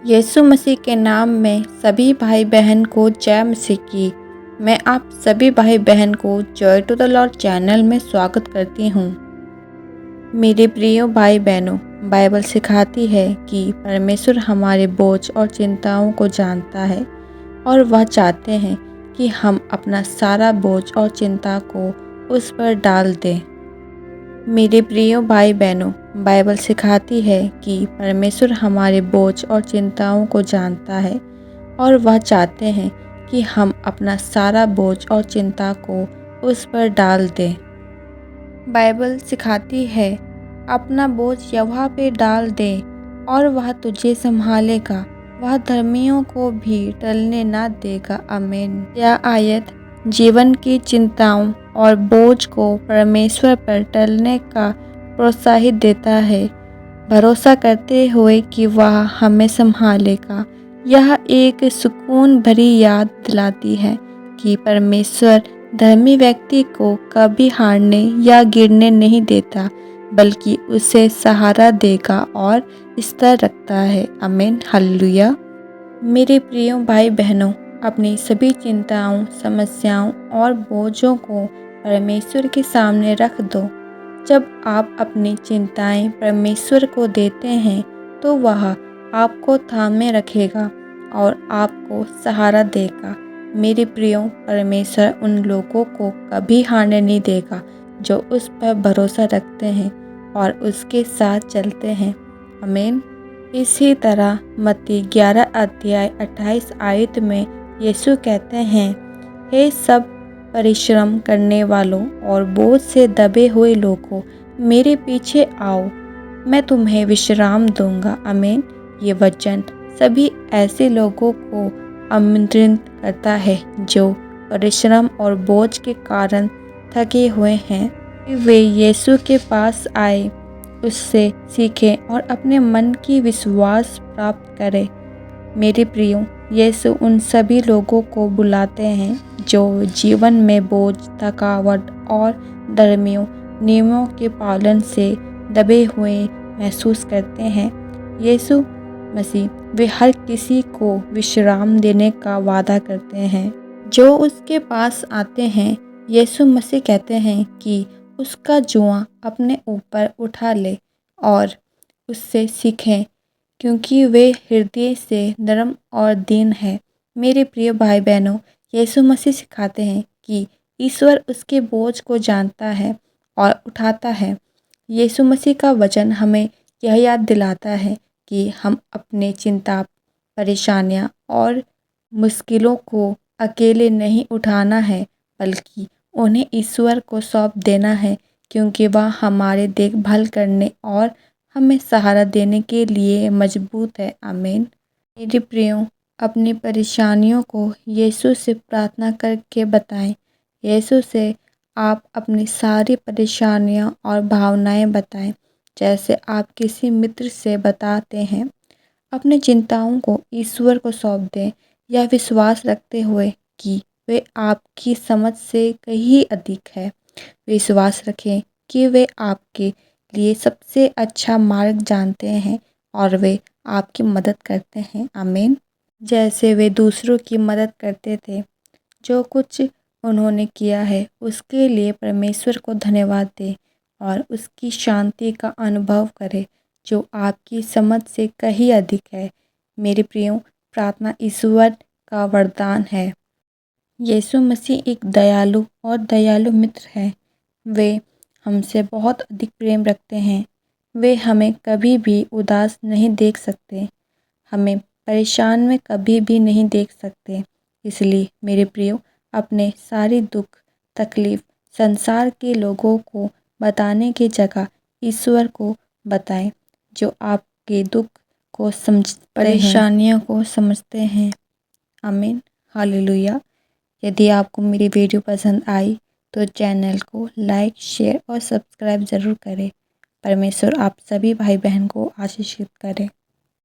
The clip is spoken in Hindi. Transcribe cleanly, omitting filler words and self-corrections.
यीशु मसीह के नाम में सभी भाई बहन को जय मसीह की। मैं आप सभी भाई बहन को Joy to the Lord channel में स्वागत करती हूँ। मेरे प्रिय भाई बहनों, बाइबल सिखाती है कि परमेश्वर हमारे बोझ और चिंताओं को जानता है और वह चाहते हैं कि हम अपना सारा बोझ और चिंता को उस पर डाल दें। मेरे प्रिय भाई बहनों, बाइबल सिखाती है कि परमेश्वर हमारे बोझ और चिंताओं को जानता है और वह चाहते हैं कि हम अपना सारा बोझ और चिंता को उस पर डाल दें। बाइबल सिखाती है, अपना बोझ यहोवा पे डाल दे और वह तुझे संभालेगा, वह धर्मियों को भी टलने ना देगा। आमीन। यह आयत जीवन की चिंताओं और बोझ को परमेश्वर पर टलने का प्रोत्साहित देता है, भरोसा करते हुए कि वह हमें संभालेगा। यह एक सुकून भरी याद दिलाती है कि परमेश्वर धर्मी व्यक्ति को कभी हारने या गिरने नहीं देता, बल्कि उसे सहारा देगा और स्थिर रखता है। आमीन। हालेलुया। मेरे प्रिय भाई बहनों, अपनी सभी चिंताओं, समस्याओं और बोझों को परमेश्वर के सामने रख दो। जब आप अपनी चिंताएं परमेश्वर को देते हैं तो वह आपको थामे रखेगा और आपको सहारा देगा। मेरे प्रियो, परमेश्वर उन लोगों को कभी हारने नहीं देगा जो उस पर भरोसा रखते हैं और उसके साथ चलते हैं। आमीन। इसी तरह मत्ती 11 अध्याय 28 आयत में यीशु कहते हैं, हे सब परिश्रम करने वालों और बोझ से दबे हुए लोगों, मेरे पीछे आओ, मैं तुम्हें विश्राम दूंगा। आमीन। ये वचन सभी ऐसे लोगों को आमंत्रित करता है जो परिश्रम और बोझ के कारण थके हुए हैं। वे यीशु के पास आए, उससे सीखें और अपने मन की विश्वास प्राप्त करें। मेरे प्रियो, यीशु उन सभी लोगों को बुलाते हैं जो जीवन में बोझ, थकावट और धर्मियों नियमों के पालन से दबे हुए महसूस करते हैं। यीशु मसीह वे हर किसी को विश्राम देने का वादा करते हैं जो उसके पास आते हैं। यीशु मसीह कहते हैं कि उसका जुआ अपने ऊपर उठा ले और उससे सीखें, क्योंकि वे हृदय से नरम और दीन है। मेरे प्रिय भाई बहनों, यीशु मसीह सिखाते हैं कि ईश्वर उसके बोझ को जानता है और उठाता है। यीशु मसीह का वचन हमें यह याद दिलाता है कि हम अपने चिंता, परेशानियां और मुश्किलों को अकेले नहीं उठाना है, बल्कि उन्हें ईश्वर को सौंप देना है, क्योंकि वह हमारे देखभाल करने और हमें सहारा देने के लिए मजबूत है। आमीन। मेरे प्रियो, अपनी परेशानियों को यीशु से प्रार्थना करके बताएं। यीशु से आप अपनी सारी परेशानियां और भावनाएं बताएं, जैसे आप किसी मित्र से बताते हैं। अपनी चिंताओं को ईश्वर को सौंप दें, यह विश्वास रखते हुए कि वे आपकी समझ से कहीं अधिक है। विश्वास रखें कि वे आपके लिए सबसे अच्छा मार्ग जानते हैं और वे आपकी मदद करते हैं। आमीन। जैसे वे दूसरों की मदद करते थे, जो कुछ उन्होंने किया है उसके लिए परमेश्वर को धन्यवाद दें और उसकी शांति का अनुभव करें जो आपकी समझ से कहीं अधिक है। मेरे प्रियो, प्रार्थना ईश्वर का वरदान है। यीशु मसीह एक दयालु मित्र है। वे हमसे बहुत अधिक प्रेम रखते हैं। वे हमें कभी भी उदास नहीं देख सकते, हमें परेशान में कभी भी नहीं देख सकते। इसलिए मेरे प्रियो, अपने सारी दुख, तकलीफ संसार के लोगों को बताने की जगह ईश्वर को बताएं, जो आपके दुख को समझते हैं, परेशानियों को समझते हैं। आमीन। हालेलुया। यदि आपको मेरी वीडियो पसंद आई तो चैनल को लाइक, शेयर और सब्सक्राइब ज़रूर करें। परमेश्वर आप सभी भाई बहन को आशीषित करे।